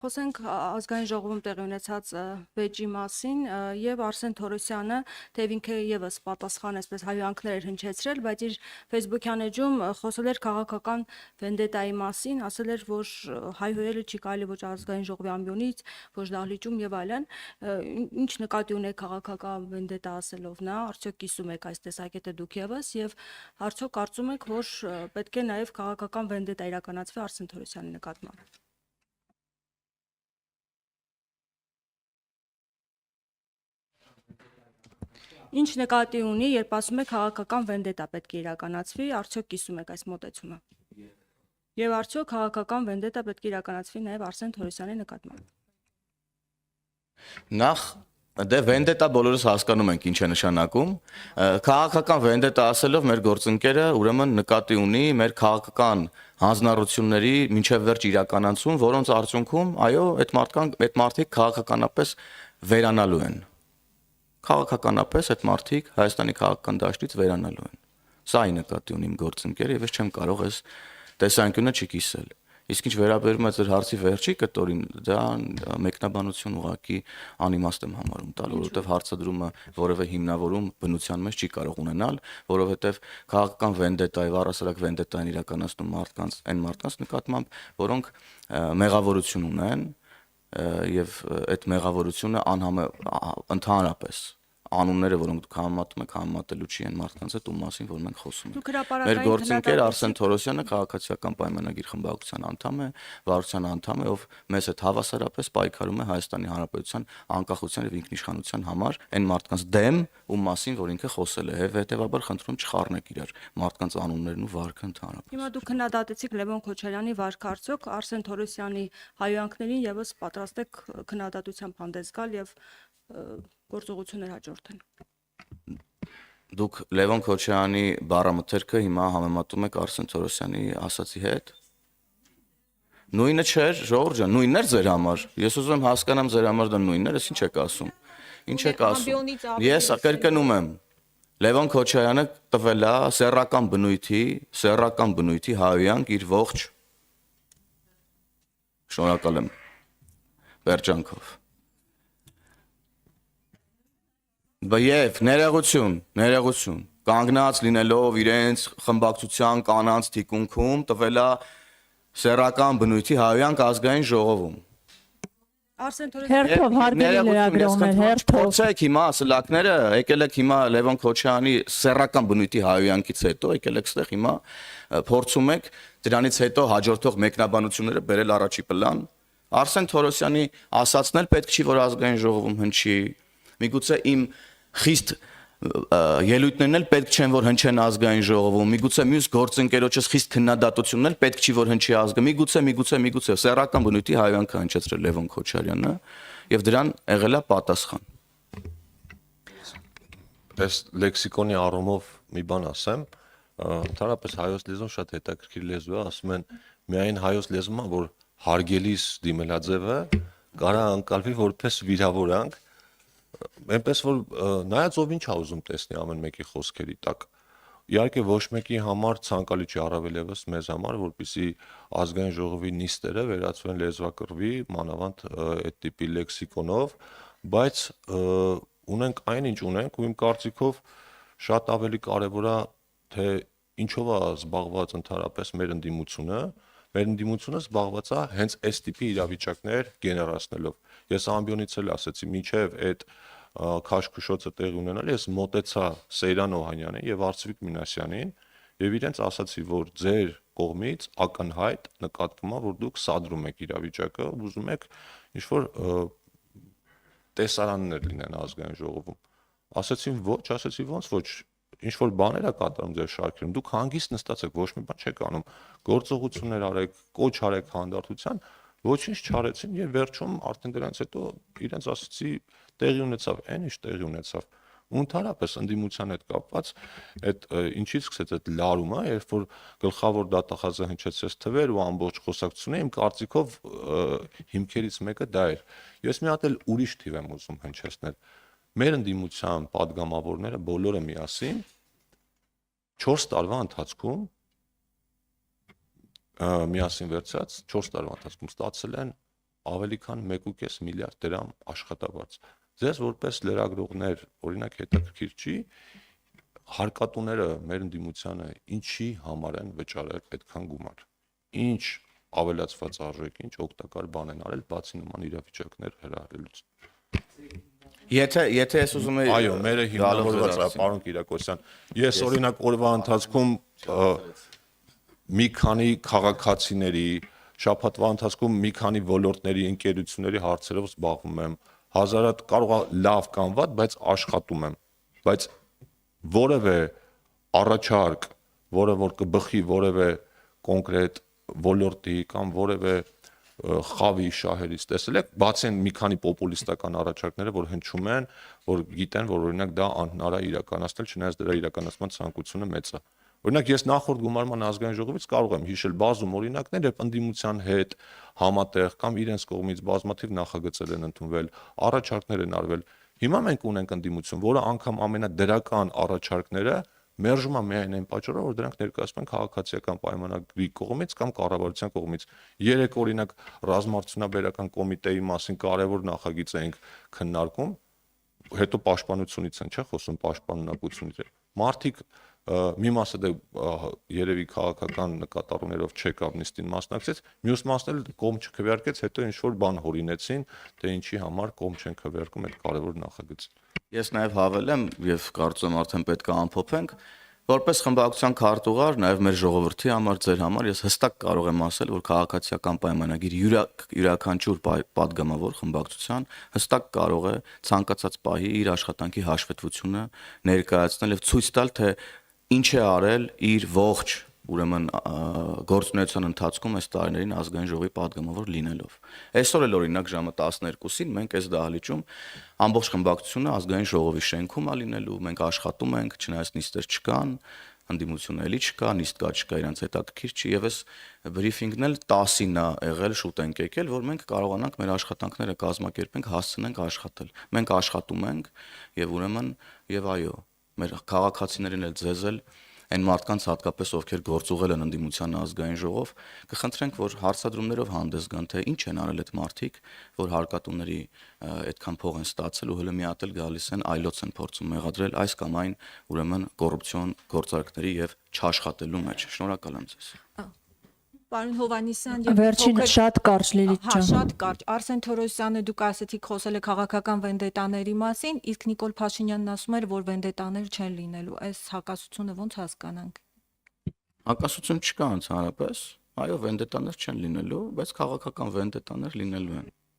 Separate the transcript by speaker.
Speaker 1: Խոսենք ազգային ժողովում տեղի ունեցած վեճի մասին եւ Արսեն Թորոսյանը թեև ինքը եւս պատասխան այսպես հայհոյանքներ էր հնչեցրել, բայց իր Facebook-յան էջում խոսել էր քաղաքական վենդետայի մասին, ասել էր, որ հայհոյելը չի կարելի ոչ ազգային ժողովի ամբիոնից, ոչ դահլիճում եւ այլն։ Ինչ նկատի ունեք քաղաքական վենդետա ասելով նա, արդյոք կիսում եք այս տեսակետը դուք եւս եւ արդյոք կարծում եք, որ պետք է նաեւ քաղաքական վենդետա իրականացվի Արսեն Թորոսյանի նկատմամբ։ Ինչ նկատի ունի, երբ ասում եք քաղաքական վենդետա պետք է իրականացվի, արդյոք կիսում եք այս մոտեցումը։ Եվ արդյոք քաղաքական վենդետա պետք է իրականացվի նաև Արսեն Թորոսյանի նկատմամբ։
Speaker 2: Նախ դե վենդետա բոլորս հասկանում ենք ինչ է նշանակում։ Քաղաքական վենդետա ասելով մեր գործընկերը ուրեմն նկատի ունի մեր քաղաքական հանձնառությունների մինչև վերջ իրականացում, որոնց արդյունքում այո, այդ մարդիկ քաղաքականապես վերանալու են։ Քաղաքականապես այդ մարդիկ Հայաստանի քաղաքական դաշտից վերանալու են։ Սա ի նկատի ունի իմ գործընկերը եւ ես չեմ կարող այս տեսանկյունը չկիսել։ Իսկ ինչ վերաբերում է ձեր հարցի վերջի կտորին, դա մեկնաբանություն ուղղակի անիմաստ եմ համարում տալ, որովհետեւ հարցադրումը որևէ հիմնավորում բնության մեջ չի կարող ունենալ, որովհետեւ քաղաքական վենդետա եւ առասարակ վենդետա են իրականացնում այն մարդկանց նկատմամբ, որոնք մեղավորություն ունեն եւ այդ մեղավորությունը ընդհանրապես անունները, որոնք դուք համեմատում եք, համեմատելու չի են մարդկանց հետ, ում մասին որ մենք խոսում ենք։ Մեր գործընկեր Արսեն Թորոսյանը քաղաքացիական պայմանագիր խմբակցության անդամ է, վարչության անդամ է, ով մեզ հետ հավասարապես պայքարում է Հայաստանի Հանրապետության անկախության եւ ինքնիշխանության համար, այն մարդկանց դեմ, ում մասին որ ինքը խոսել է, հետեւաբար խնդրում չխառնեք իրար մարդկանց անուններն ու վարքը ընդհանրապես։
Speaker 1: Հիմա դուք քննադատեցիք Լևոն Քոչարյանի վարքը, արդյոք Արսեն Թորոսյանի հայհոյանքներին եւս պատրաստ եք քննադատությամբ հանդես գալ եւ գործողություններ հաջորդեն։
Speaker 2: Դուք Լևոն Քոչարյանի բառամթերքը հիմա համեմատում եք Արսեն Թորոսյանի ասացի հետ։ Նույնը չէր, Ժորժ ջան, նույնն էր ձեր համար։ Ես ուզում եմ հասկանամ ձեր համար դա նույնն էր, ես ինչ եք ասում։ Ինչ եք ասում։ Ես կրկնում եմ։ Լևոն Քոչարյանը տվել է սեռական բնույթի հայհոյանք իր ողջ շնորհակալ եմ վերջանքով։ Բայց ներողություն, կանգնած լինելով իրենց խմբակցության կանանց թիկունքում տվել է սեռական բնույթի հայհոյանք ազգային ժողովում։
Speaker 1: Արսեն Թորոսյանը
Speaker 3: Հերթով հարգելի լրագրողներ, հերթով
Speaker 2: Փորձեք հիմա սլակները, եկել եք հիմա Լևոն Քոչարյանի սեռական բնույթի հայհոյանքից հետո եկել եք ստեղ հիմա փորձում եք դրանից հետո հաջորդող մեկնաբանությունները բերել առաջի պլան։ Արսեն Թորոսյանի ասածն էլ պետք չի որ ազգային ժողովում հնչի։ Միգուցե իմ խիստ ելույթներն էլ պետք չեն որ հնչեն ազգային ժողովում, միգուցե մյուս գործընկերոջս խիստ քննադատությունն էլ պետք չի որ հնչի միգուցե սեռական բնույթի հայհոյանքը հնչեցրել Լևոն Քոչարյանը եւ դրան եղել է պատասխան։
Speaker 4: Այս լեքսիկոնի առումով մի բան ասեմ, ընդհանրապես հայոց լեզուն շատ հետաքրքիր լեզու է, ասում են միայն հայոց լեզումը, որ հարգելիս դիմելաձևը կարա անցալվի որպես վիրավորանք, այնպես որ նայած ով ինչ է ուզում տեսնի ամեն մեկի խոսքերի տակ։ Իհարկե ոչ մեկի համար ցանկալի չի առավել եւս մեզ համար, որպեսզի ազգային ժողովի նիստերը վերածվեն լեզվակռվի, մանավանդ այդ տիպի լեքսիկոնով, բայց ունենք այնինչ ունենք ու իմ կարծիքով շատ ավելի կարևոր է թե ինչով է զբաղված ընդհանրապես մեր ընդդիմությունը զբաղված է հենց այս տիպի իրավիճակներ գեներացնելով։ Ես ամբիոնից էլ ասեցի, մինչև այդ քաշքշոցը տեղի ունենալ, ես մոտեցա Սեյրան Օհանյանին եւ Արծվիկ Մինասյանին եւ իրենց ասացի, որ ձեր կողմից ակնհայտ նկատվում է, որ դուք սադրում եք իրավիճակը, ուզում եք ինչ-որ տեսարաններ լինեն ազգային ժողովում։ Ասացին ոչ, ասացի ոնց ոչ, ինչ-որ բաներ է կատարում ձեր շարքերում, դուք հանգիստ նստած եք, ոչ մի բան չեք անում, գործողություններ արեք, կոչ արեք հանդարտության, ոչինչ չարեցին եւ վերջում արդեն դրանից հետո իրենց ասացի տեղի ունեցավ, այն ինչ տեղի ունեցավ։ Ու ընդհանրապես ընդդիմության հետ կապված այդ ինչից սկսեց այդ լարումը, երբ որ գլխավոր դատախազը հնչեցրեց թվեր ու ամբողջ խոսակցությունը, իմ կարծիքով հիմքերից մեկը դա էր։ Ես մի հատ էլ ուրիշ թիվ եմ ուզում հնչեցնել։ Մեր ընդդիմության падգամավորները բոլորը միասին 4 տարվա ընթացքում միասին վերցած 4 տարվա ընթացքում ստացել են ավելի քան 1.5 միլիարդ դրամ աշխատավարձ։ Ձեզ որպես լրագրողներ, օրինակ հետաքրքիր չի, հարկատուները մեր ընդդիմությանը ինչի համար են վճարել այդքան գումար։ Ինչ ավելացված արժեք, ինչ օգտակար բան են արել, բացի նման իրավիճակներ հրահրելուց։
Speaker 2: Եթե ես ուզում եի
Speaker 4: Այո, մերը հիմնավորված է, պարոն Կիրակոսյան։ Ես օրինակ օրվա ընթացքում մի քանի քաղաքացիների, շաբաթվա ընթացքում մի քանի ոլորտների ընկերությունների հարցերով զբաղվում եմ։ Հազարատ կարող է լավ կամ վատ, բայց աշխատում եմ։ Բայց որևէ առաջարկ, որը որ կբխի որևէ կոնկրետ ոլորտի կամ որևէ խավի շահերից տեսել եք, բացի այն մի քանի պոպուլիստական առաջարկները, որ հնչում են, որ գիտեն, որ օրինակ դա անհնար է իրականացնել, չնայած դրա իրականացման ցանկությունը մեծ է։ Օրինակ ես նախորդ գումարման ազգային ժողովից կարող եմ հիշել բազում օրինակներ, երբ ընդդիմության հետ համատեղ կամ իրենց կողմից բազմաթիվ նախագծեր են ընդունվել, առաջարկներ են արվել։ Հիմա մենք ունենք ընդդիմություն, որը անգամ ամենադրական առաջարկները մերժում է միայն այն պատճառով, որ դրանք ներկայացվում են քաղաքացիական պայմանագրի կողմից կամ կառավարության կողմից։ Երեք օրինակ ռազմարտությունաբերական կոմիտեի մասին կարևոր նախագիծ էինք քննարկում, հետո պաշտպանությունից են, չէ՞ խոսում պաշտպանունակությունից։ Մարդիկ մի մասը դե երևի քաղաքական նկատառումներով չեկավ նիստին մասնակցեց, մյուս մասն էլ կողմ չքվեարկեց, հետո ինչ որ բան հորինեցին, թե ինչի համար կողմ չեն քվեարկում այդ կարևոր նախագծը։
Speaker 2: Ես նաև հավելեմ եւ կարծում եմ արդեն պետք է ամփոփենք, որպես խմբակցության քարտուղար, նաև մեր ժողովրդի համար, ձեր համար ես հստակ կարող եմ ասել, որ քաղաքացիական պայմանագիր յուրաքանչյուր падգամավոր խմբակցության հստակ կարող է ցանկացած պահի իր աշխատանքի հաշվետվությունը ներկայացնել եւ ցույց տալ, թե ինչ է արել իր ողջ ուրեմն գործունեության ընթացքում այս տարիներին ազգային ժողովի падգամավոր լինելով։ Այսօր էլ օրինակ ժամը 12-ին մենք այս դահլիճում ամբողջ խմբակցությունը ազգային ժողովի շենքում է լինելու, մենք աշխատում ենք, չնայած նիստեր չկան, ընդդիմությունը էլի չկա, նիստ կա չկա, իրանց հետաքրքիր չի եւ այս բրիֆինգն էլ 10-ին է եղել, շուտ ենք եկել, որ մենք կարողանանք մեր աշխատանքները կազմակերպենք, հասցնենք աշխատել։ Մենք աշխատում ենք եւ ուրեմն եւ այո, մեր քաղաքացիներին էլ ձեզ էլ այն մարդկանց հատկապես ովքեր գործուղել են ընդդիմության ազգային ժողով, կխնդրենք, որ հարցադրումներով հանդես գան, թե ինչ են արել այդ մարդիկ, որ հարկատուների այդքան փող են ստացել ու հələ մի հատ էլ գալիս են այլոց են փորձում մեղադրել այս կամ այն ուրեմն կոռուպցիոն գործարքների եւ չաշխատելու մեջ։ Շնորհակալ եմ ձեզ։
Speaker 3: Պարոն Հովհաննիսյան,
Speaker 1: Վերջինը շատ կարճ Լիլիթ
Speaker 3: Հա,
Speaker 1: ջան։
Speaker 3: շատ կարճ։ Արսեն Թորոսյանը դուք ասացիք խոսել եք քաղաքական վենդետաների մասին, իսկ Նիկոլ Փաշինյանն ասում էր, որ վենդետաներ չեն լինելու։ Այս հակասությունը ո՞նց հասկանանք։
Speaker 2: Հակասություն չկա ընդհանրապես։ Այո, վենդետաներ չեն լինելու, բայց քաղաքական վենդետաներ լինելու են։